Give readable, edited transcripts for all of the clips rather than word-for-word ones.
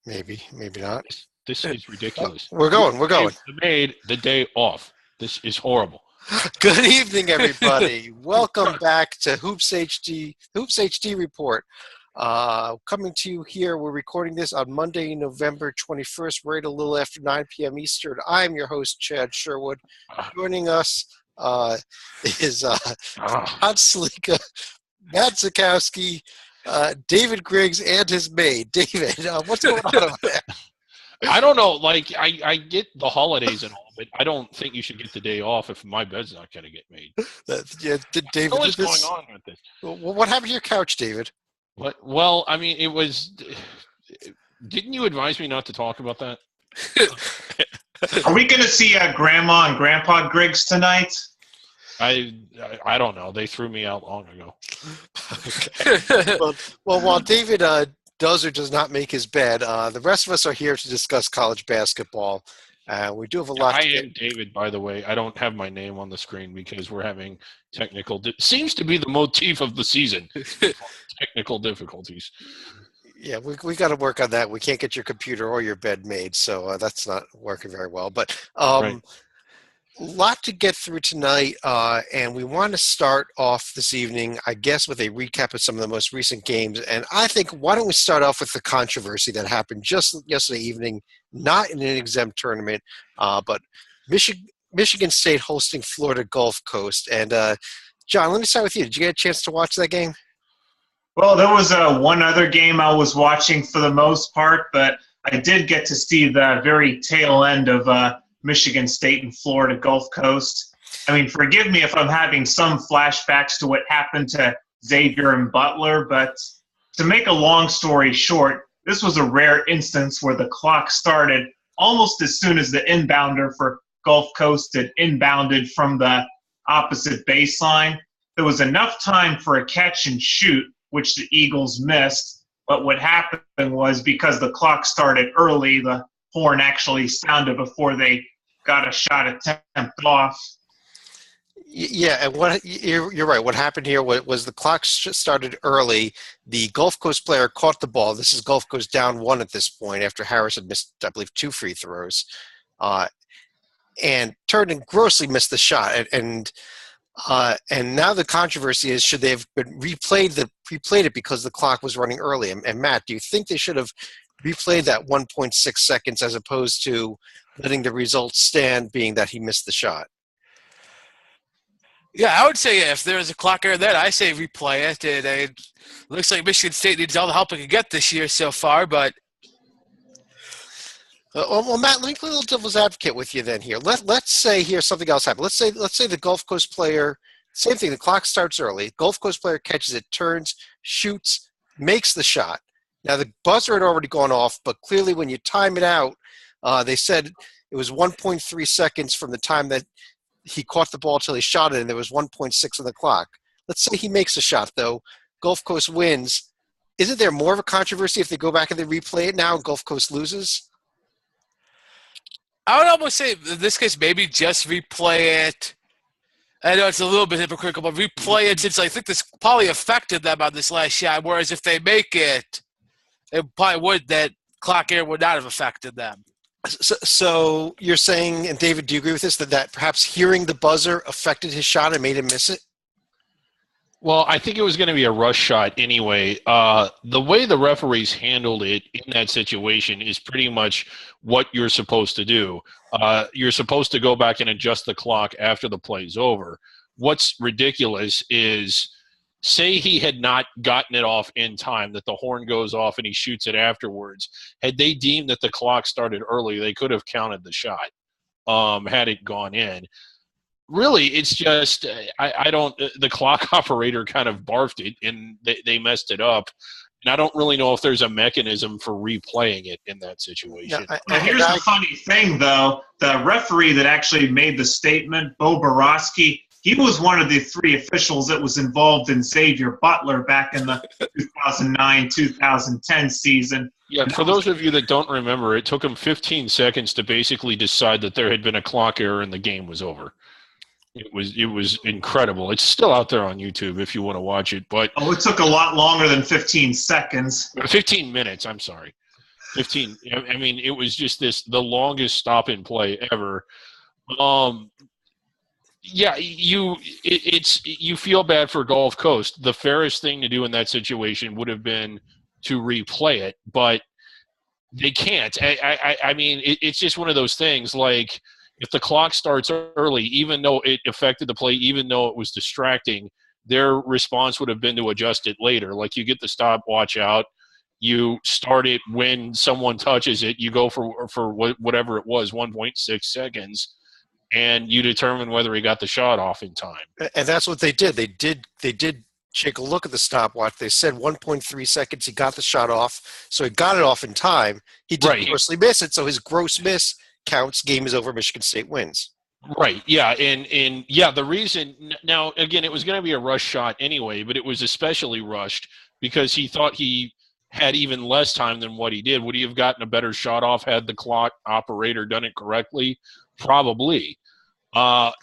Maybe not. This is ridiculous. We're going. Made the day off. This is horrible. Good evening, everybody. Welcome back to HoopsHD Report. Coming to you here, we're recording this on Monday, November 21st, right a little after 9 p.m. Eastern. I'm your host, Chad Sherwood. Joining us is Todd Slika, Matt Zakowski, David Griggs, and his maid. David, what's going on over there? I don't know. Like, I get the holidays and all, but I don't think you should get the day off if my bed's not going to get made. David, what's going on with this? What happened to your couch, David? What? Well, I mean, it was. Didn't you advise me not to talk about that? Are we going to see Grandma and Grandpa Griggs tonight? I don't know. They threw me out long ago. Okay. Well, while David does or does not make his bed, the rest of us are here to discuss college basketball. We do have a lot. I am David, by the way. I don't have my name on the screen because we're having technical. Seems to be the motif of the season. Technical difficulties. Yeah, we got to work on that. We can't get your computer or your bed made, so that's not working very well. But Right. a lot to get through tonight, and we want to start off this evening, I guess, with a recap of some of the most recent games. And I think, why don't we start off with the controversy that happened just yesterday evening, not in an exempt tournament, but Michigan State hosting Florida Gulf Coast. And John, let me start with you. Did you get a chance to watch that game? Well, there was one other game I was watching for the most part, but I did get to see the very tail end of Michigan State and Florida Gulf Coast. I mean, forgive me if I'm having some flashbacks to what happened to Xavier and Butler, but to make a long story short, this was a rare instance where the clock started almost as soon as the inbounder for Gulf Coast had inbounded from the opposite baseline. There was enough time for a catch and shoot, which the Eagles missed, but what happened was because the clock started early, the horn actually sounded before they got a shot attempt off. Yeah, and you're right. What happened here was the clock started early. The Gulf Coast player caught the ball. This is Gulf Coast down 1 at this point after Harris had missed, I believe, 2 free throws, and turned and grossly missed the shot. And now the controversy is, should they have replayed it because the clock was running early? And Matt, do you think they should have replayed that 1.6 seconds as opposed to letting the result stand, being that he missed the shot? Yeah, I would say if there's a clock error there, I say replay it. It looks like Michigan State needs all the help it can get this year so far, but well, Matt, let me play a little devil's advocate with you then here. Let's say here something else happened. Let's say the Gulf Coast player, same thing, the clock starts early. Gulf Coast player catches it, turns, shoots, makes the shot. Now, the buzzer had already gone off, but clearly when you time it out, they said it was 1.3 seconds from the time that he caught the ball till he shot it, and there was 1.6 on the clock. Let's say he makes a shot, though. Gulf Coast wins. Isn't there more of a controversy if they go back and they replay it now and Gulf Coast loses? I would almost say in this case maybe just replay it. I know it's a little bit hypocritical, but replay it since I think this probably affected them on this last shot, whereas if they make it, it probably would, that clock error would not have affected them. So you're saying, and David, do you agree with this, that perhaps hearing the buzzer affected his shot and made him miss it? Well, I think it was going to be a rush shot anyway. The way the referees handled it in that situation is pretty much what you're supposed to do. You're supposed to go back and adjust the clock after the play's over. What's ridiculous is, say he had not gotten it off in time, that the horn goes off and he shoots it afterwards. Had they deemed that the clock started early, they could have counted the shot had it gone in. Really, it's just I don't. The clock operator kind of barfed it, and they messed it up. And I don't really know if there's a mechanism for replaying it in that situation. Now, here's the funny thing, though. The referee that actually made the statement, Bo Borowski, he was one of the 3 officials that was involved in Xavier Butler back in the 2009-2010 season. Yeah, for those of you that don't remember, it took him 15 seconds to basically decide that there had been a clock error and the game was over. It was incredible. It's still out there on YouTube if you want to watch it. But it took a lot longer than 15 seconds. 15 minutes, I'm sorry. 15. I mean, it was just the longest stop and play ever. Yeah, you feel bad for Gulf Coast. The fairest thing to do in that situation would have been to replay it, but they can't. I mean, it's just one of those things. Like, if the clock starts early, even though it affected the play, even though it was distracting, their response would have been to adjust it later. Like, you get the stopwatch out, you start it when someone touches it, you go for whatever it was, 1.6 seconds, and you determine whether he got the shot off in time. And that's what they did. They did take a look at the stopwatch. They said 1.3 seconds. He got the shot off, so he got it off in time. He didn't grossly miss it, so his gross miss counts. Game is over. Michigan State wins. Right. Yeah. And yeah, the reason now, again, it was going to be a rush shot anyway, but it was especially rushed because he thought he had even less time than what he did. Would he have gotten a better shot off had the clock operator done it correctly? Probably. That's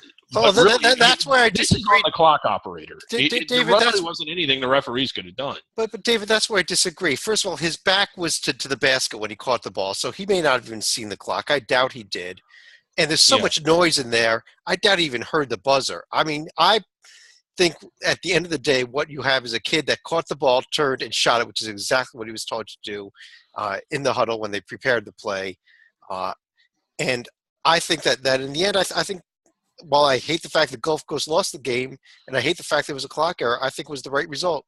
where I disagree. The clock operator. David, there really wasn't anything the referees could have done. But David, that's where I disagree. First of all, his back was to the basket when he caught the ball, so he may not have even seen the clock. I doubt he did. And there's so much noise in there, I doubt he even heard the buzzer. I mean, I think at the end of the day, what you have is a kid that caught the ball, turned, and shot it, which is exactly what he was told to do in the huddle when they prepared the play. And I think that in the end, I think, while I hate the fact that Gulf Coast lost the game, and I hate the fact there was a clock error, I think it was the right result.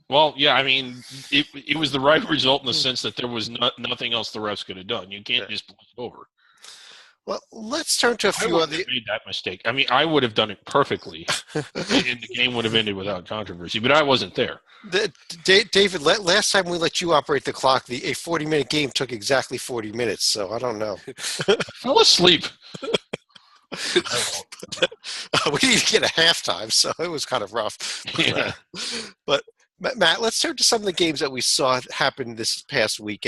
Well, yeah, I mean, it was the right result in the sense that there was nothing else the refs could have done. You can't just pull it over. Well, let's turn to a few other. I made that mistake. I mean, I would have done it perfectly, and the game would have ended without controversy. But I wasn't there. David, last time we let you operate the clock, a 40-minute game took exactly 40 minutes. So I don't know. I fell asleep. We didn't even get a halftime, so it was kind of rough. Yeah. But Matt, let's turn to some of the games that we saw happen this past week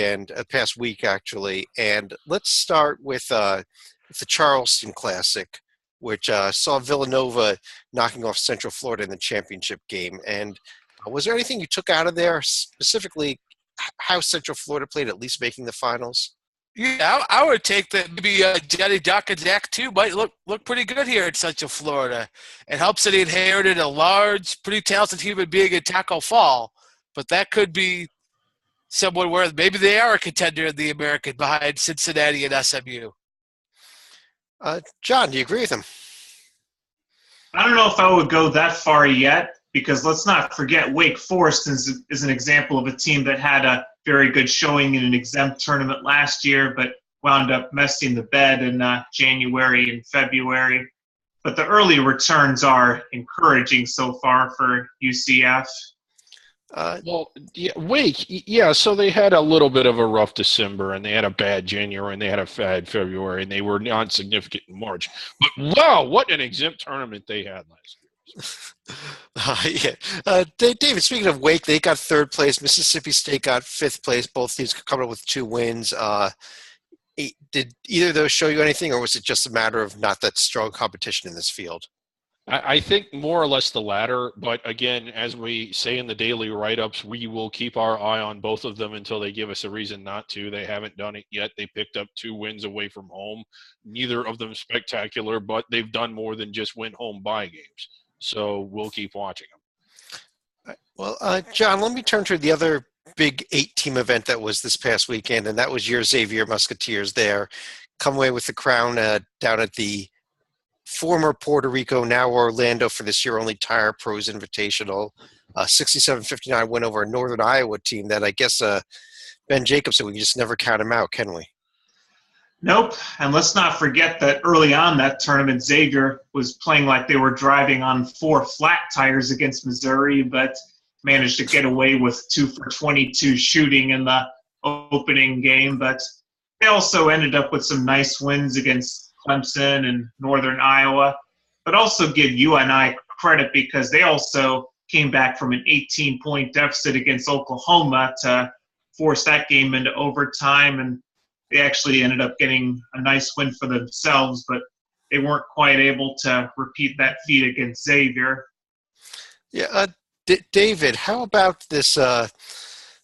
actually, and let's start with the Charleston Classic, which saw Villanova knocking off Central Florida in the championship game. And was there anything you took out of there, specifically how Central Florida played, at least making the finals? Yeah, I would take that. Maybe Johnny Doc and Zach too might look pretty good here in Central Florida. It helps that he inherited a large, pretty talented human being in Taco Fall, but that could be someone where maybe they are a contender in the American behind Cincinnati and SMU. John, do you agree with him? I don't know if I would go that far yet, because let's not forget Wake Forest is an example of a team that had a very good showing in an exempt tournament last year, but wound up messing the bed in January and February. But the early returns are encouraging so far for UCF. Wake, so they had a little bit of a rough December, and they had a bad January, and they had a bad February, and they were non-significant in March. But, wow, what an exempt tournament they had last year. David, speaking of Wake, they got third place. Mississippi State got fifth place. Both teams coming up with 2 wins. Did either of those show you anything, or was it just a matter of not that strong competition in this field? I think more or less the latter. But again, as we say in the daily write-ups, we will keep our eye on both of them until they give us a reason not to. They haven't done it yet. They picked up 2 wins away from home. Neither of them spectacular, but they've done more than just win home bye games. So we'll keep watching them. Well, John, let me turn to the other big 8-team event that was this past weekend, and that was your Xavier Musketeers there. Come away with the crown down at the former Puerto Rico, now Orlando, for this year only Tire Pros Invitational. 67-59 win over a Northern Iowa team that I guess Ben Jacobs said we can just never count him out, can we? Nope. And let's not forget that early on that tournament, Xavier was playing like they were driving on 4 flat tires against Missouri, but managed to get away with 2 for 22 shooting in the opening game. But they also ended up with some nice wins against Clemson and Northern Iowa. But also give UNI credit because they also came back from an 18-point deficit against Oklahoma to force that game into overtime, and they actually ended up getting a nice win for themselves, but they weren't quite able to repeat that feat against Xavier. Yeah, David, how about this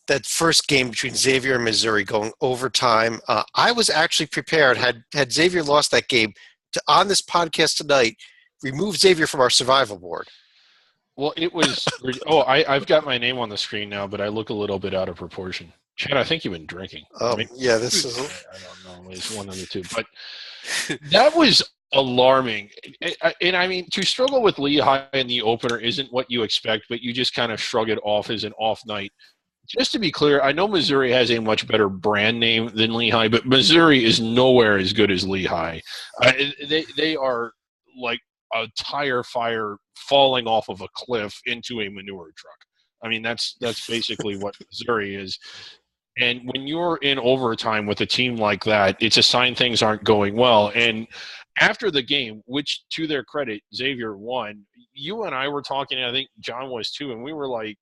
that first game between Xavier and Missouri going overtime. I was actually prepared, had Xavier lost that game, to, on this podcast tonight, remove Xavier from our survival board. Well, it was – I've got my name on the screen now, but I look a little bit out of proportion. Chad, I think you've been drinking. Yeah, this is – I don't know. It's one of the two. But that was alarming. And, I mean, to struggle with Lehigh in the opener isn't what you expect, but you just kind of shrug it off as an off night. Just to be clear, I know Missouri has a much better brand name than Lehigh, but Missouri is nowhere as good as Lehigh. They are like a tire fire falling off of a cliff into a manure truck. I mean, that's basically what Missouri is. And when you're in overtime with a team like that, it's a sign things aren't going well. And after the game, which to their credit, Xavier won, you and I were talking, and I think John was too, and we were like,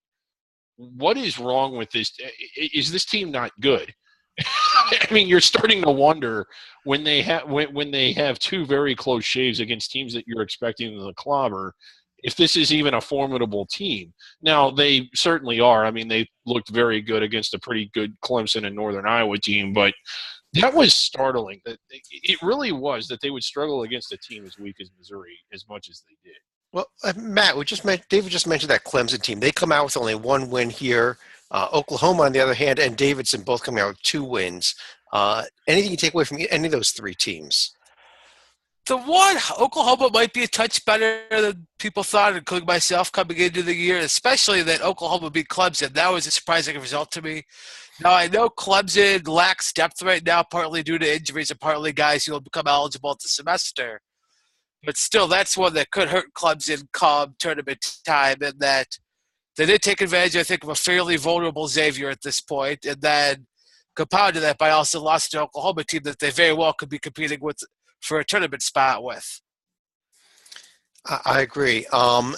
what is wrong with this? Is this team not good? I mean, you're starting to wonder when they have two very close shaves against teams that you're expecting to clobber, if this is even a formidable team. Now, they certainly are. I mean, they looked very good against a pretty good Clemson and Northern Iowa team, but that was startling. It really was that they would struggle against a team as weak as Missouri as much as they did. Well, Matt, David just mentioned that Clemson team. They come out with only one win here. Oklahoma, on the other hand, and Davidson both coming out with 2 wins. Anything you take away from any of those 3 teams? The one, Oklahoma might be a touch better than people thought, including myself coming into the year, especially that Oklahoma beat Clemson. That was a surprising result to me. Now, I know Clemson lacks depth right now, partly due to injuries and partly guys who will become eligible at the semester. But still, that's one that could hurt Clemson come tournament time, and that they did take advantage, I think, of a fairly vulnerable Xavier at this point, and then compounded that by also lost to an Oklahoma team that they very well could be competing with for a tournament spot with. I agree. And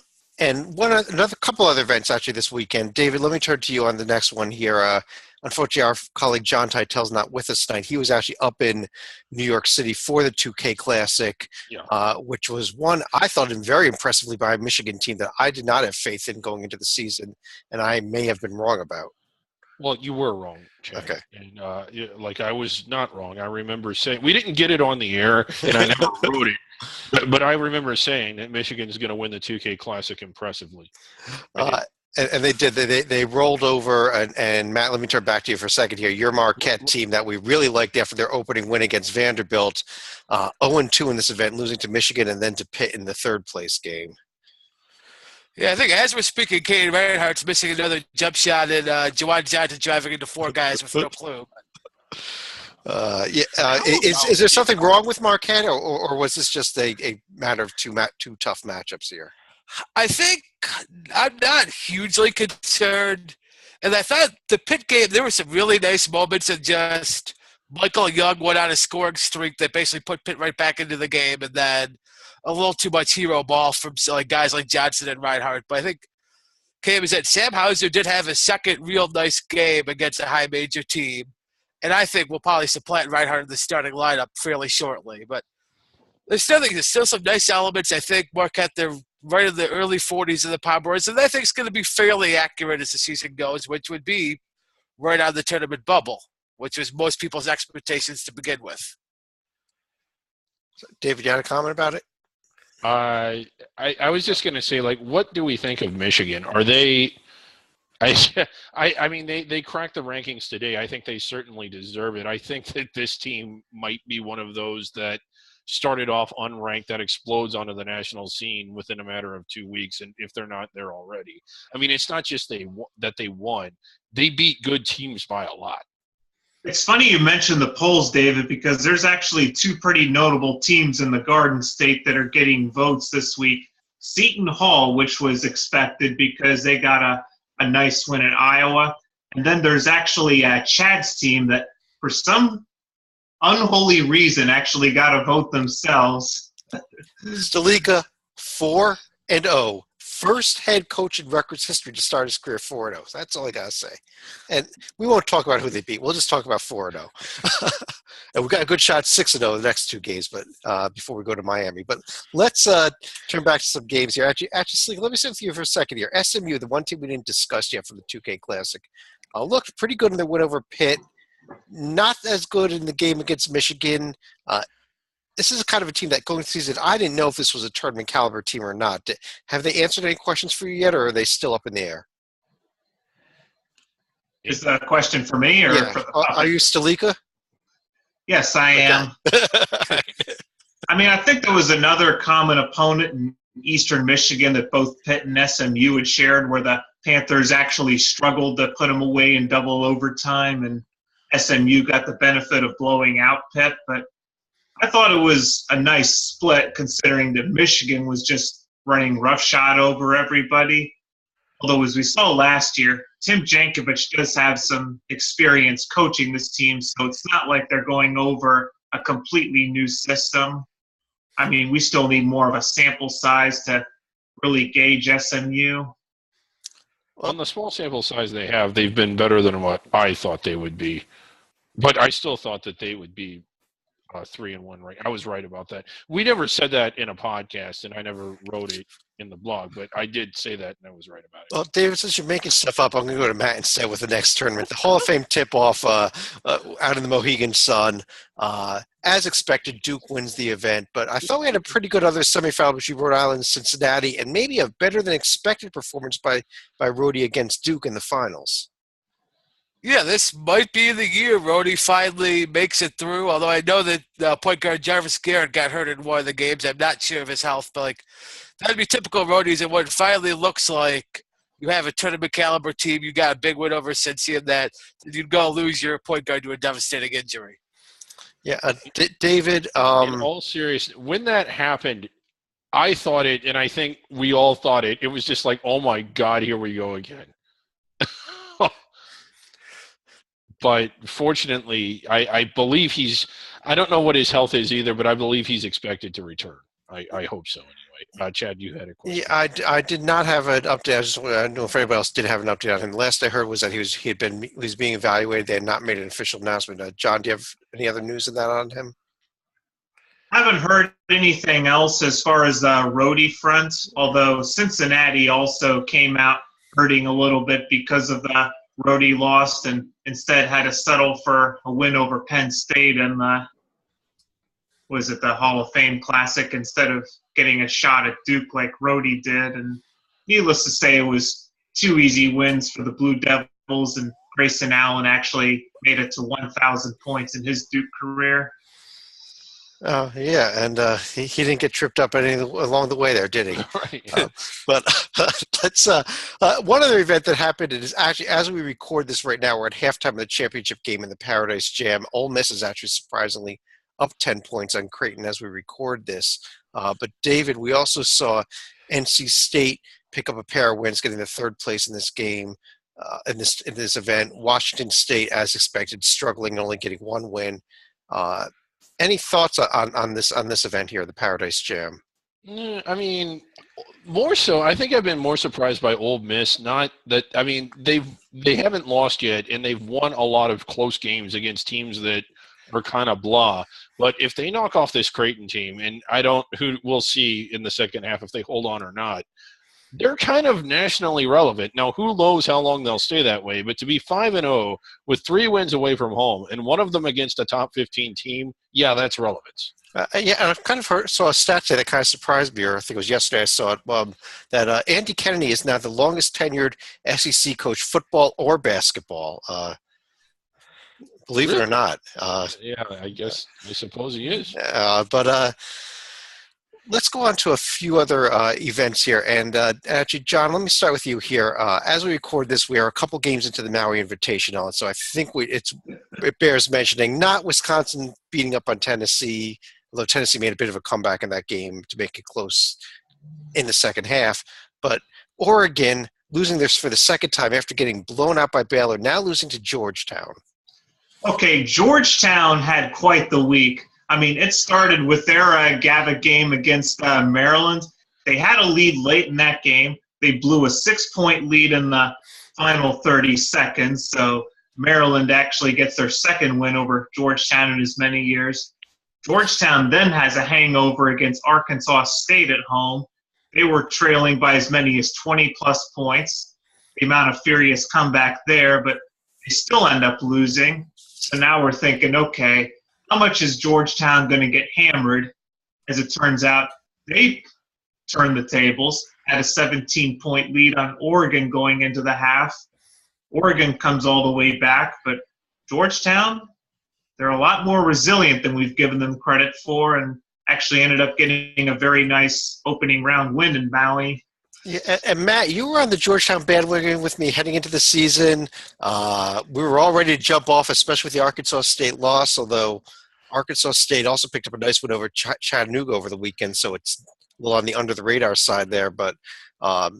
another couple other events actually this weekend. David, let me turn to you on the next one here. Unfortunately, our colleague John Titel's not with us tonight. He was actually up in New York City for the 2K Classic, which was one I thought very impressively by a Michigan team that I did not have faith in going into the season, and I may have been wrong about. Well, you were wrong, Chad. Okay. And I was not wrong. I remember saying we didn't get it on the air, and I never wrote it. But I remember saying that Michigan is going to win the 2K Classic impressively. And they did. They rolled over. And Matt, let me turn back to you for a second here. Your Marquette team that we really liked after their opening win against Vanderbilt, 0-2 in this event, losing to Michigan and then to Pitt in the 3rd place game. Yeah, I think as we're speaking, Kane Reinhardt's missing another jump shot, and Juwan Johnson driving into 4 guys with no clue. Is there something wrong with Marquette, or was this just a matter of two tough matchups here? I think I'm not hugely concerned. And I thought the Pitt game, there were some really nice moments of just Michael Young went on a scoring streak that basically put Pitt right back into the game, and then a little too much hero ball from guys like Johnson and Reinhardt. But I think Cam is that Sam Hauser did have a second real nice game against a high major team. And I think we'll probably supplant Reinhardt in the starting lineup fairly shortly. But there's still some nice elements. I think Marquette, they're right in the early 40s of the Power Boards. And I think it's going to be fairly accurate as the season goes, which would be right on the tournament bubble, which was most people's expectations to begin with. David, you had a comment about it? I was just going to say, what do we think of Michigan? Are they – I mean, they cracked the rankings today. I think they certainly deserve it. I think that this team might be one of those that started off unranked that explodes onto the national scene within a matter of 2 weeks, and if they're not there already. I mean, it's not just that they won. They beat good teams by a lot. It's funny you mentioned the polls, David, because there's actually 2 pretty notable teams in the Garden State that are getting votes this week. Seton Hall, which was expected because they got a nice win at Iowa. And then there's actually Chad's team that, for some unholy reason, actually got a vote themselves. Stalika, 4-0. First head coach in Rutgers history to start his career 4-0. That's all I got to say. And we won't talk about who they beat. We'll just talk about 4-0. And we've got a good shot 6-0 the next 2 games, but before we go to Miami. But let's turn back to some games here. Actually, Stalika, let me sit with you for a second here. SMU, the one team we didn't discuss yet from the 2K Classic, looked pretty good in their win over Pitt. Not as good in the game against Michigan. This is kind of a team that going through the season, I didn't know if this was a tournament caliber team or not. Have they answered any questions for you yet, or are they still up in the air? Is that a question for me or Yeah. for the public? Are you Stalika? Yes, I am. I mean, I think there was another common opponent in Eastern Michigan that both Pitt and SMU had shared, where the Panthers actually struggled to put them away in double overtime, and SMU got the benefit of blowing out Pitt. But I thought it was a nice split, considering that Michigan was just running roughshod over everybody. Although, as we saw last year, Tim Jankovich does have some experience coaching this team, so it's not like they're going over a completely new system. I mean, we still need more of a sample size to really gauge SMU. On the small sample size they have, they've been better than what I thought they would be. But I still thought that they would be 3-1. Right? I was right about that. We never said that in a podcast, and I never wrote it in the blog, but I did say that, and I was right about it. Well, David, since you're making stuff up, I'm going to go to Matt instead with the next tournament. The Hall of Fame tip-off out in the Mohegan Sun. As expected, Duke wins the event, but I thought we had a pretty good other semifinal between Rhode Island and Cincinnati, and maybe a better-than-expected performance by Rhodey against Duke in the finals. Yeah, this might be the year Rhodey finally makes it through, although I know that point guard Jarvis Garrett got hurt in one of the games. I'm not sure of his health, but that'd be typical Rhodey's, and what it finally looks like you have a tournament caliber team, you got a big win over Cincy, and that you'd go lose your point guard to a devastating injury. Yeah, David. In all seriousness, when that happened, I thought it, and I think we all thought it. It was just like, oh my God, here we go again. But fortunately, I believe I don't know what his health is either, but I believe he's expected to return. I hope so anyway. Chad, you had a question. Yeah, I did not have an update. I don't know if anybody else did have an update on him. The last I heard was that he was being evaluated. They had not made an official announcement. John, do you have any other news of that on him? I haven't heard anything else as far as the Rhodey front, although Cincinnati also came out hurting a little bit because of the Rhodey lost and instead had to settle for a win over Penn State in the Hall of Fame Classic instead of getting a shot at Duke like Rhodey did. And needless to say, it was 2 easy wins for the Blue Devils, and Grayson Allen actually made it to 1,000 points in his Duke career. Yeah, and he didn't get tripped up along the way there, did he? Right. But let's one other event that happened is actually, as we record this right now, we're at halftime of the championship game in the Paradise Jam. Ole Miss is actually surprisingly up 10 points on Creighton as we record this. But David, we also saw NC State pick up a pair of wins, getting the third place in this game. In this event, Washington State, as expected, struggling, only getting one win. Any thoughts on this event here, the Paradise Jam? I mean, more so, I think I've been more surprised by Ole Miss. Not that, I mean, they haven't lost yet, and they've won a lot of close games against teams that are kind of blah. But if they knock off this Creighton team, and we'll see in the second half if they hold on or not, they're kind of nationally relevant. Now, who knows how long they'll stay that way, but to be 5-0 with 3 wins away from home and one of them against a top 15 team, yeah, that's relevance. Yeah, and I kind of saw a stat today that kind of surprised me, or I think it was yesterday I saw it, that Andy Kennedy is now the longest tenured SEC coach, football or basketball. Believe it or not. Yeah, I suppose he is. But let's go on to a few other events here. And actually, John, let me start with you here. As we record this, we are a couple games into the Maui Invitational, and so I think it bears mentioning, not Wisconsin beating up on Tennessee, although Tennessee made a bit of a comeback in that game to make it close in the second half, but Oregon losing this for the second time after getting blown out by Baylor, now losing to Georgetown. Okay, Georgetown had quite the week. I mean, it started with their GAVA game against Maryland. They had a lead late in that game. They blew a 6-point lead in the final 30 seconds. So Maryland actually gets their second win over Georgetown in as many years. Georgetown then has a hangover against Arkansas State at home. They were trailing by as many as 20-plus points. The amount of furious comeback there, but They still end up losing. So now we're thinking, okay, how much is Georgetown going to get hammered? As it turns out, they turned the tables, had a 17-point lead on Oregon going into the half. Oregon comes all the way back, but Georgetown, they're a lot more resilient than we've given them credit for, and actually ended up getting a very nice opening round win in Maui. Yeah, and Matt, you were on the Georgetown bandwagon with me heading into the season. We were all ready to jump off, especially with the Arkansas State loss, although Arkansas State also picked up a nice win over Chattanooga over the weekend, so it's a little on the under-the-radar side there. But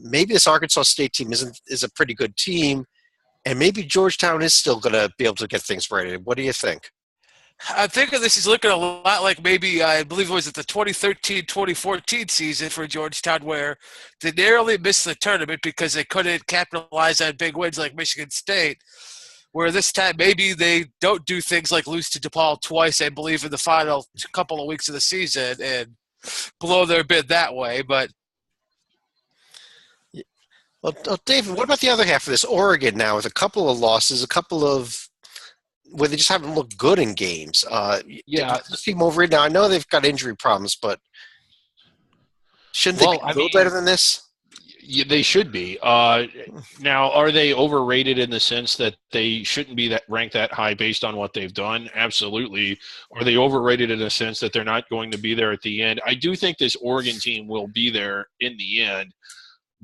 maybe this Arkansas State team is a pretty good team, and maybe Georgetown is still going to be able to get things right. What do you think? I think this is looking a lot like maybe, I believe it was at the 2013-2014 season for Georgetown, where they narrowly missed the tournament because they couldn't capitalize on big wins like Michigan State, where this time maybe they don't do things like lose to DePaul twice, I believe, in the final couple of weeks of the season and blow their bid that way. But Well, David, what about the other half of this? Oregon now with a couple of losses, where they just haven't looked good in games. Yeah. This team over it now. I know they've got injury problems, but shouldn't they be a little better than this? Yeah, they should be. Now, are they overrated in the sense that they shouldn't be ranked that high based on what they've done? Absolutely. Are they overrated in a sense that they're not going to be there at the end? I do think this Oregon team will be there in the end.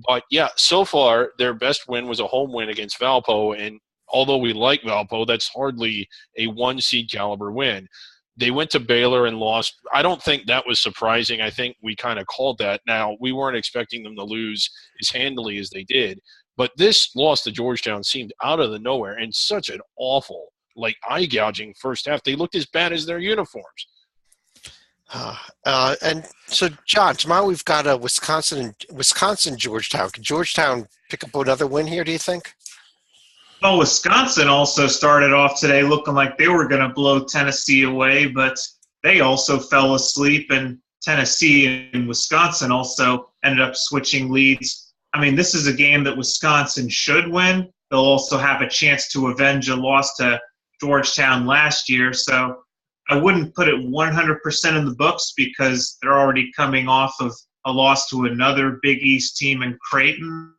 But, yeah, so far their best win was a home win against Valpo, and although we like Valpo, that's hardly a one-seed caliber win. They went to Baylor and lost. I don't think that was surprising. I think we kind of called that. Now, we weren't expecting them to lose as handily as they did. But this loss to Georgetown seemed out of the nowhere and such an awful, eye-gouging first half. They looked as bad as their uniforms. And so, John, tomorrow we've got a Wisconsin Georgetown. Can Georgetown pick up another win here, do you think? Well, Wisconsin also started off today looking like they were going to blow Tennessee away, but they also fell asleep, and Tennessee and Wisconsin also ended up switching leads. I mean, this is a game that Wisconsin should win. They'll also have a chance to avenge a loss to Georgetown last year, so I wouldn't put it 100% in the books because they're already coming off of a loss to another Big East team in Creighton.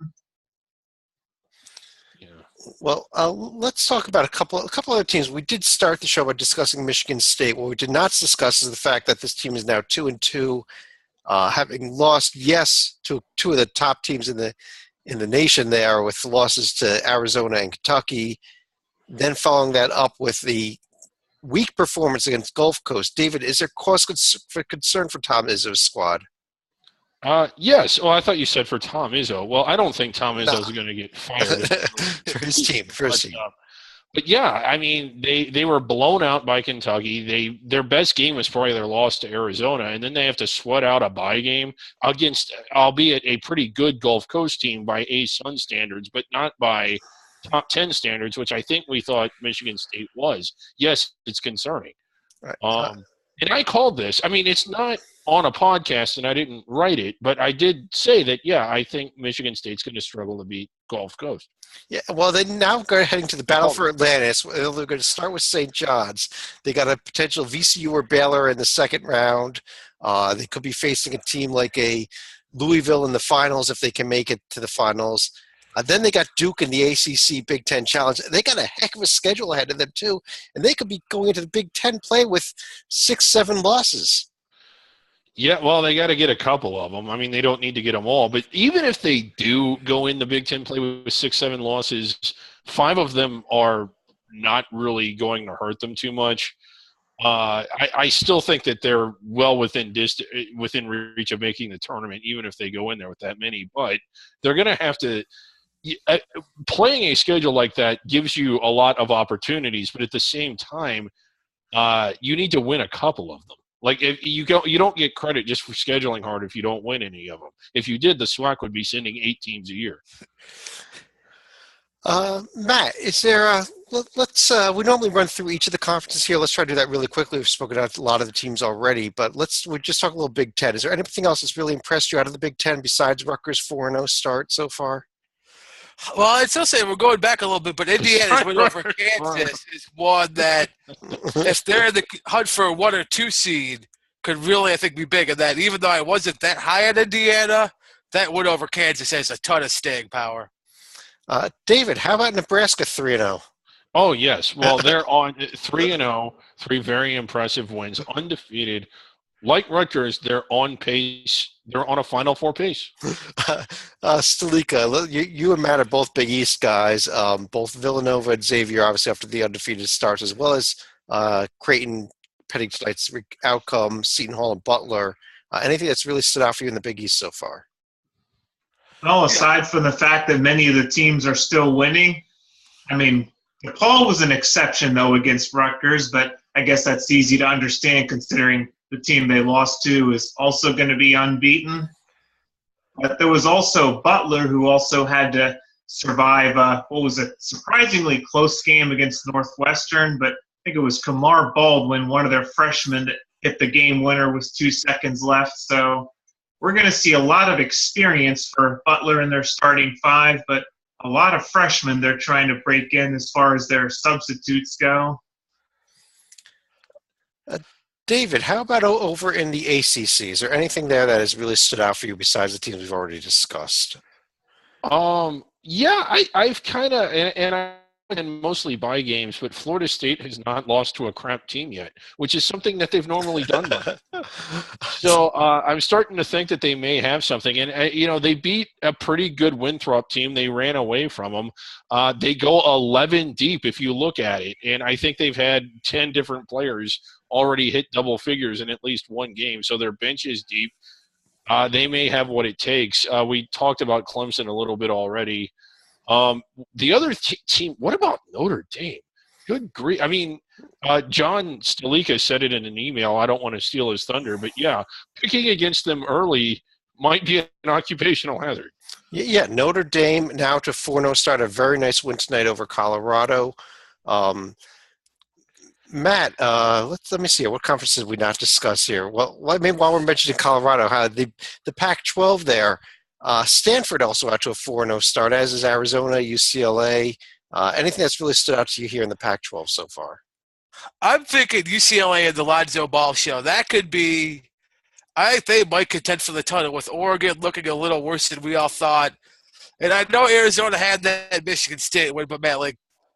Well, let's talk about a couple other teams. We did start the show by discussing Michigan State. What we did not discuss is the fact that this team is now 2-2, having lost, yes, to two of the top teams in the nation there, with losses to Arizona and Kentucky. Then following that up with the weak performance against Gulf Coast. David, is there cause for concern for Tom Izzo's squad? Yes. Oh, I thought you said for Tom Izzo. Well, I don't think Tom Izzo is going to get fired. for his team. But yeah, I mean, they were blown out by Kentucky. Their best game was probably their loss to Arizona, and then they have to sweat out a bye game against, albeit a pretty good Gulf Coast team by A-Sun standards, but not by top 10 standards, which I think we thought Michigan State was. Yes, it's concerning. Right. And I called this. I mean, it's not on a podcast, and I didn't write it, but I did say that, yeah, I think Michigan State's going to struggle to beat Gulf Coast. Yeah, well, they now go heading to the battle for Atlantis. They're going to start with St. John's. They got a potential VCU or Baylor in the second round. They could be facing a team like a Louisville in the finals if they can make it to the finals. Then they got Duke in the ACC Big Ten Challenge. They got a heck of a schedule ahead of them, too. And they could be going into the Big Ten play with 6-7 losses. Yeah, well, they got to get a couple of them. I mean, they don't need to get them all. But even if they do go in the Big Ten play with 6-7 losses, 5 of them are not really going to hurt them too much. I still think that they're well within reach of making the tournament, even if they go in there with that many. But they're going to have to playing a schedule like that gives you a lot of opportunities, but at the same time, you need to win a couple of them. Like, if you don't get credit just for scheduling hard if you don't win any of them. If you did, the SWAC would be sending 8 teams a year. Matt, is there let's we normally run through each of the conferences here. Let's try to do that really quickly. We've spoken about a lot of the teams already, but we just talk a little Big Ten. Is there anything else that's really impressed you out of the Big Ten besides Rutgers' 4-0 start so far? Well, I'd still say we're going back a little bit, but Indiana's win over Kansas is one that, if they're in the hunt for a 1 or 2 seed, could really, I think, be big. And that even though I wasn't that high on Indiana, that win over Kansas has a ton of staying power. David, how about Nebraska 3-0? Oh, yes. Well, they're on 3-0, 3 very impressive wins, undefeated. Like Rutgers, they're on pace. They're on a Final Four pace. Stalika, you and Matt are both Big East guys. Both Villanova and Xavier, obviously, after the undefeated starts, as well as Creighton, pending tonight's outcome, Seton Hall, and Butler. Anything that's really stood out for you in the Big East so far? Well, aside from the fact that many of the teams are still winning, I mean, DePaul was an exception, though, against Rutgers, but I guess that's easy to understand considering the team they lost to is also going to be unbeaten. But there was also Butler, who also had to survive what was a surprisingly close game against Northwestern, but I think it was Kamar Baldwin, one of their freshmen, that hit the game winner with 2 seconds left. So we're going to see a lot of experience for Butler in their starting 5, but a lot of freshmen they're trying to break in as far as their substitutes go. David, how about over in the ACC? Is there anything there that has really stood out for you besides the teams we've already discussed? Yeah, I've kind of, and I and mostly by games, but Florida State has not lost to a crap team yet, which is something that they've normally done. So I'm starting to think that they may have something. And, they beat a pretty good Winthrop team. They ran away from them. They go 11 deep if you look at it. And I think they've had 10 different players already hit double figures in at least one game. So their bench is deep. They may have what it takes. We talked about Clemson a little bit already. The other team, what about Notre Dame? Good grief. I mean, John Stalika said it in an email. I don't want to steal his thunder, but yeah, picking against them early might be an occupational hazard. Yeah, Notre Dame now to 4-0 start, a very nice win tonight over Colorado. Matt, let me see here. What conferences did we not discuss here? Well, I mean, while we're mentioning Colorado, the Pac-12 there, Stanford also out to a 4-0 start, as is Arizona, UCLA. Anything that's really stood out to you here in the Pac-12 so far? I'm thinking UCLA and the Lonzo Ball show. That could be – I think they might contend for the title with Oregon looking a little worse than we all thought. And I know Arizona had that Michigan State win, but, man,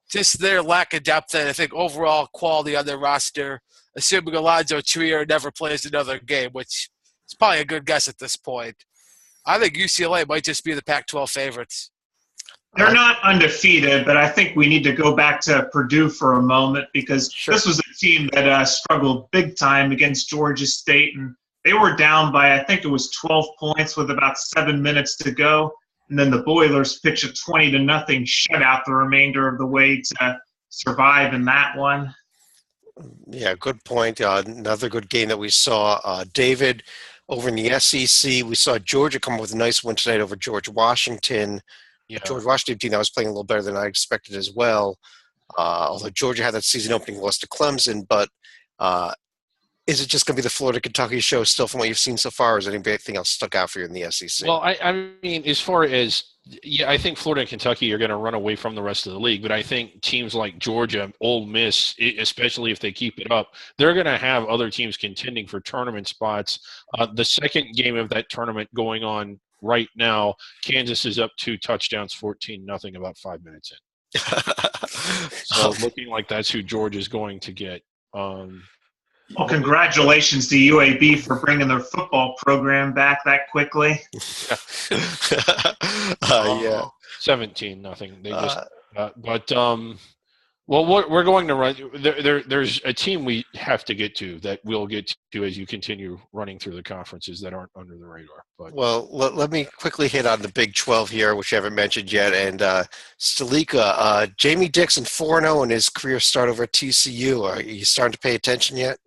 just their lack of depth and I think overall quality on their roster, assuming Alonzo Trier never plays another game, which is probably a good guess at this point. I think UCLA might just be the Pac-12 favorites. They're not undefeated, but I think we need to go back to Purdue for a moment because This was a team that struggled big time against Georgia State, and they were down by, I think it was 12 points with about 7 minutes to go. And then the Boilers pitched a 20-0 shutout the remainder of the way to survive in that one. Yeah, good point. Another good game that we saw. David, over in the SEC, we saw Georgia come up with a nice win tonight over George Washington. Yeah. George Washington team that was playing a little better than I expected as well. Although Georgia had that season opening loss to Clemson, but is it just going to be the Florida-Kentucky show still from what you've seen so far, or is anything else stuck out for you in the SEC? Well, I mean, as far as I think Florida and Kentucky are going to run away from the rest of the league, but I think teams like Georgia, Ole Miss, especially if they keep it up, they're going to have other teams contending for tournament spots. The second game of that tournament going on right now, Kansas is up 2 touchdowns, 14-0, about 5 minutes in. So looking like that's who Georgia's going to get. Well, congratulations to UAB for bringing their football program back that quickly. Yeah. 17-0. They just, well, we're going to run. There's a team we have to get to that we'll get to as you continue running through the conferences that aren't under the radar. But well, let me quickly hit on the Big 12 here, which I haven't mentioned yet. And Stalika, Jamie Dixon 4-0 in his career start over at TCU. Are you starting to pay attention yet?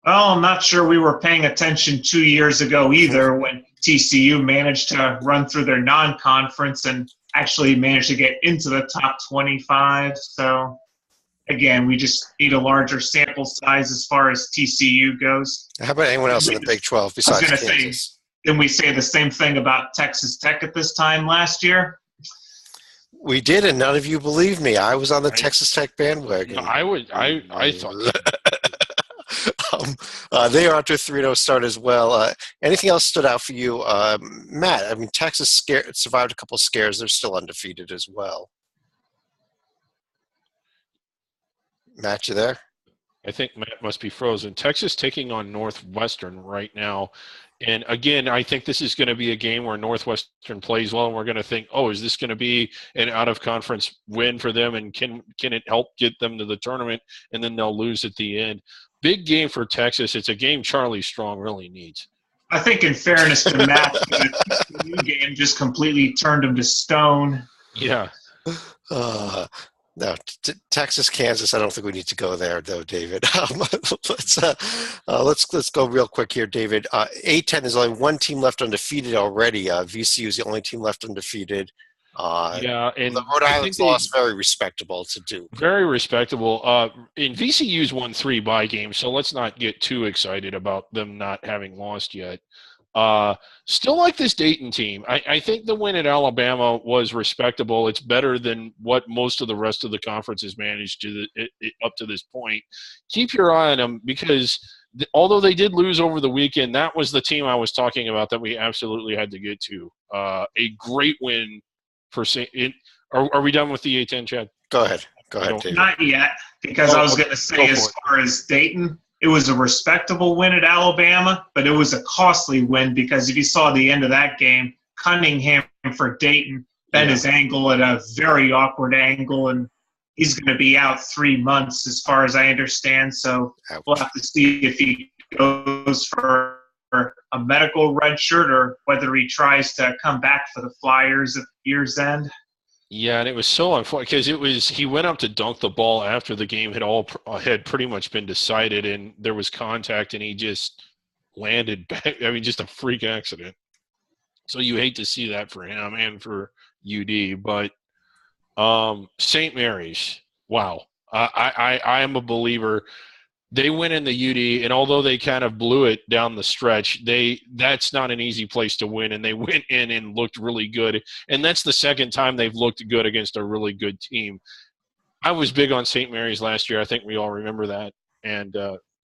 Well, I'm not sure we were paying attention 2 years ago either when TCU managed to run through their non-conference and actually managed to get into the top 25. So, again, we just need a larger sample size as far as TCU goes. How about anyone else in the Big 12 besides Kansas? Didn't we say the same thing about Texas Tech at this time last year? We did, and none of you believed me. I was on the Texas Tech bandwagon. No, I thought they are after 3-0 start as well. Anything else stood out for you, Matt? I mean, Texas survived a couple of scares. They're still undefeated as well. Matt, you there? I think Matt must be frozen. Texas taking on Northwestern right now. And again, I think this is going to be a game where Northwestern plays well, and we're going to think, oh, is this going to be an out-of-conference win for them, and can it help get them to the tournament, and then they'll lose at the end. Big game for Texas. It's a game Charlie Strong really needs. I think in fairness to Matt, the new game just completely turned him to stone. Yeah. No, Texas, Kansas. I don't think we need to go there, though, David. Let's go real quick here, David. A10 there's only one team left undefeated already. VCU is the only team left undefeated. Yeah, and the Rhode Island's loss very respectable to Duke. Very respectable. And VCU's won 3 bye games, so let's not get too excited about them not having lost yet. Still like this Dayton team. I think the win at Alabama was respectable. It's better than what most of the rest of the conference has managed up to this point. Keep your eye on them because although they did lose over the weekend, that was the team I was talking about that we absolutely had to get to. A great win for Are we done with the A10, Chad? Go ahead, David. Not yet, because I was going to say as far as Dayton, it was a respectable win at Alabama, but it was a costly win because if you saw the end of that game, Cunningham for Dayton bent his ankle at a very awkward angle, and he's going to be out 3 months as far as I understand. So we'll have to see if he goes for a medical red shirt or whether he tries to come back for the Flyers at year's end. Yeah, and it was so unfortunate because he went up to dunk the ball after the game had pretty much been decided, and there was contact, and he just landed back. I mean, just a freak accident. So you hate to see that for him and for UD, but St. Mary's, wow. I am a believer. They went in the UD, and although they kind of blew it down the stretch, that's not an easy place to win, and they went in and looked really good. And that's the second time they've looked good against a really good team. I was big on St. Mary's last year. I think we all remember that, and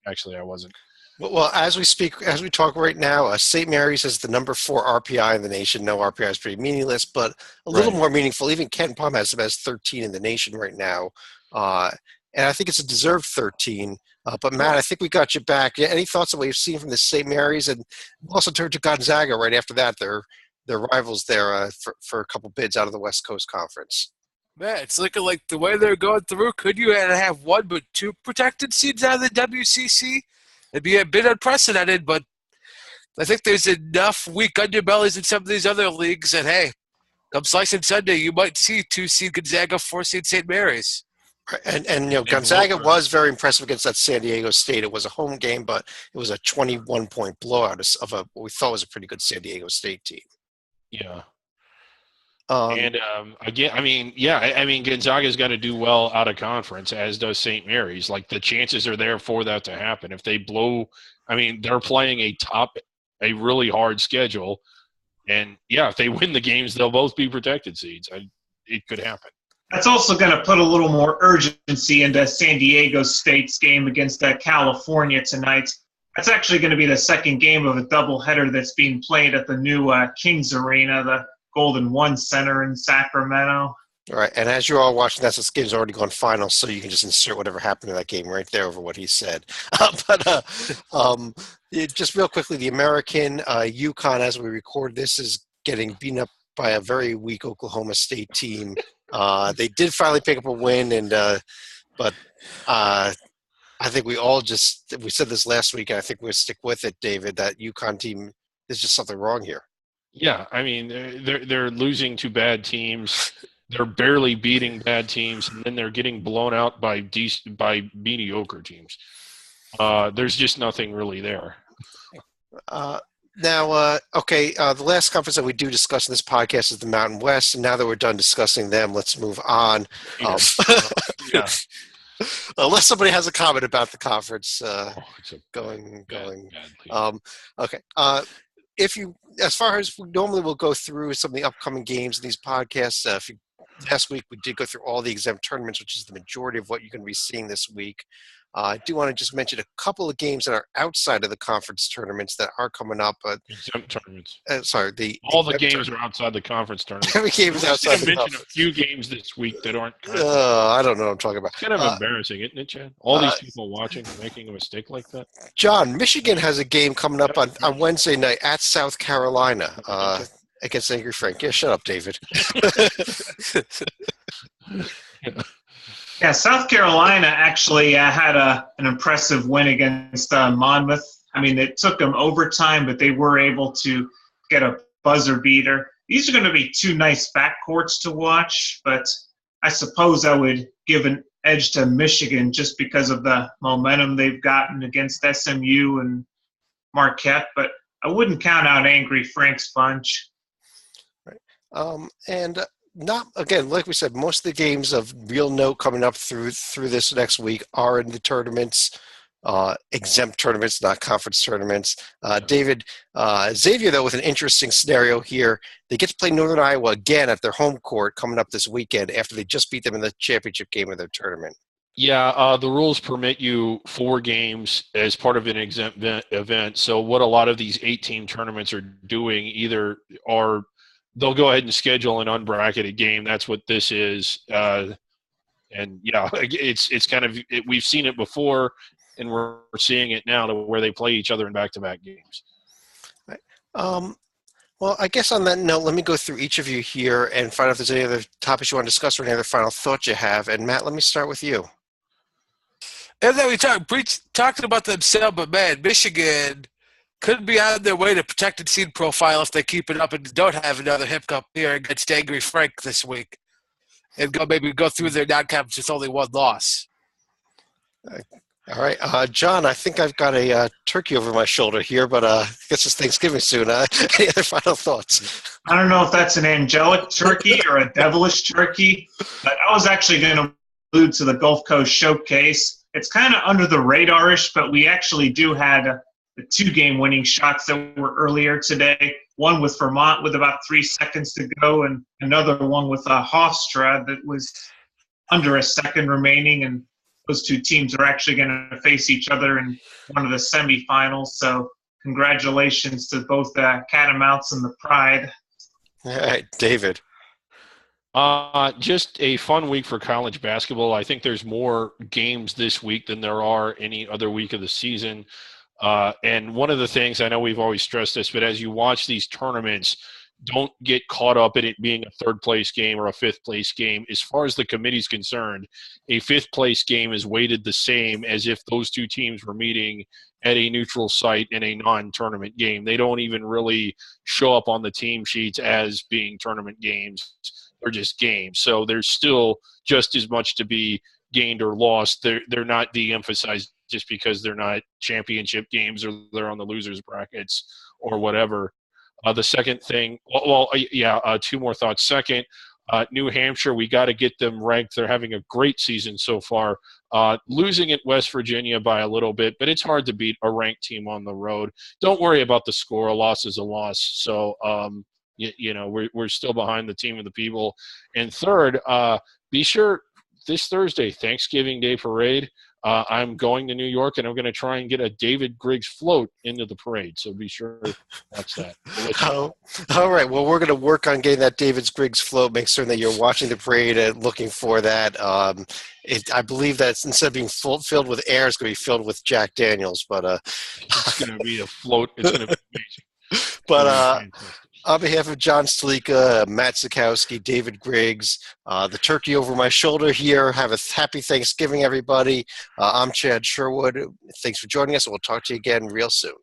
actually I wasn't. Well, as we talk right now, St. Mary's has the number 4 RPI in the nation. No, RPI is pretty meaningless, but a little more meaningful. Even Ken Palm has them as 13 in the nation right now, and I think it's a deserved 13. But, Matt, I think we got you back. Any thoughts on what you've seen from the St. Mary's? And we'll also turn to Gonzaga right after that. They're rivals there for a couple bids out of the West Coast Conference. Man, it's looking like the way they're going through, could you have 1 but 2 protected seeds out of the WCC? It'd be a bit unprecedented, but I think there's enough weak underbellies in some of these other leagues that, hey, come Slice and Sunday, you might see 2-seed Gonzaga, 4-seed St. Mary's. And Gonzaga was very impressive against that San Diego State. It was a home game, but it was a 21-point blowout of what we thought was a pretty good San Diego State team. Yeah. Again, Gonzaga's got to do well out of conference, as does St. Mary's. Like, the chances are there for that to happen. If they blow, they're playing a really hard schedule. And, yeah, if they win the games, they'll both be protected seeds. It could happen. That's also going to put a little more urgency into San Diego State's game against California tonight. That's actually going to be the second game of a doubleheader that's being played at the new Kings Arena, the Golden One Center in Sacramento. All right, and as you're all watching, this game's already gone final, so you can just insert whatever happened in that game right there over what he said. Just real quickly, the American UConn, as we record this, is getting beaten up by a very weak Oklahoma State team. They did finally pick up a win, but I think we said this last week, and I think we'll stick with it, David, that UConn team, there's just something wrong here. Yeah, they're losing to bad teams. They're barely beating bad teams, and then they're getting blown out by mediocre teams. There's just nothing really there. Now, the last conference that we do discuss in this podcast is the Mountain West, and now that we're done discussing them, let's move on. Unless somebody has a comment about the conference going. Okay. As far as we normally will go through some of the upcoming games in these podcasts, if you last week we did go through all the exempt tournaments, which is the majority of what you're going to be seeing this week. I do want to just mention a couple of games that are outside of the conference tournaments that are coming up. Exempt tournaments. Sorry, all the games are outside the conference tournament. Every game is outside the mention conference. a few games this week that aren't. I don't know what I'm talking about. It's kind of embarrassing, isn't it, Chad? All these people watching making a mistake like that. John, Michigan has a game coming up on Wednesday night at South Carolina against Angry Frank. Yeah, shut up, David. Yeah, South Carolina actually had an impressive win against Monmouth. I mean, it took them overtime, but they were able to get a buzzer beater. These are going to be two nice backcourts to watch, but I suppose I would give an edge to Michigan just because of the momentum they've gotten against SMU and Marquette, but I wouldn't count out Angry Frank's bunch. Right. Not again, like we said, most of the games of real note coming up through this next week are in the tournaments, exempt tournaments, not conference tournaments. David, Xavier though with an interesting scenario here. They get to play Northern Iowa again at their home court coming up this weekend after they just beat them in the championship game of their tournament. Yeah, the rules permit you 4 games as part of an exempt event. So what a lot of these 8-team tournaments are doing either are they'll go ahead and schedule an unbracketed game. That's what this is. And yeah, it's kind of we've seen it before, and we're seeing it now to where they play each other in back-to-back games. Right. Well, I guess on that note, let me go through each of you here and find out if there's any other topics you want to discuss or any other final thoughts you have. And Matt, let me start with you. And then we talking about themselves, but man, Michigan could be on their way to protected seed profile if they keep it up and don't have another hiccup here against Angry Frank this week, and maybe go through their non-conference with only 1 loss. All right, John, I think I've got a turkey over my shoulder here, but I guess it's Thanksgiving soon. Any other final thoughts? I don't know if that's an angelic turkey or a devilish turkey, but I was actually going to allude to the Gulf Coast Showcase. It's kind of under the radar-ish, but we actually do had the 2-game winning shots that were earlier today. One with Vermont with about 3 seconds to go, and another one with Hofstra that was under a second remaining. And those 2 teams are actually going to face each other in one of the semifinals. So congratulations to both the Catamounts and the Pride. All right, David. Just a fun week for college basketball. I think there's more games this week than there are any other week of the season. And one of the things, I know we've always stressed this, but as you watch these tournaments, don't get caught up in it being a 3rd-place game or a 5th-place game. As far as the committee's concerned, a 5th-place game is weighted the same as if those 2 teams were meeting at a neutral site in a non-tournament game. They don't even really show up on the team sheets as being tournament games. They're just games. So there's still just as much to be gained or lost. They're not de-emphasized just because they're not championship games or they're on the losers brackets or whatever. The second thing, 2 more thoughts. Second, New Hampshire, we got to get them ranked. They're having a great season so far. Losing at West Virginia by a little bit, but it's hard to beat a ranked team on the road. Don't worry about the score. A loss is a loss. So, we're still behind the team of the people. And third, be sure this Thursday, Thanksgiving Day parade, I'm going to New York, and I'm going to try and get a David Griggs float into the parade. So be sure to watch that. All right. Well, we're going to work on getting that David Griggs float. Make certain that you're watching the parade and looking for that. I believe that instead of being filled with air, it's going to be filled with Jack Daniels. But it's going to be a float. It's going to be amazing. But on behalf of John Stalika, Matt Sikowski, David Griggs, the turkey over my shoulder here, have a happy Thanksgiving, everybody. I'm Chad Sherwood. Thanks for joining us, and we'll talk to you again real soon.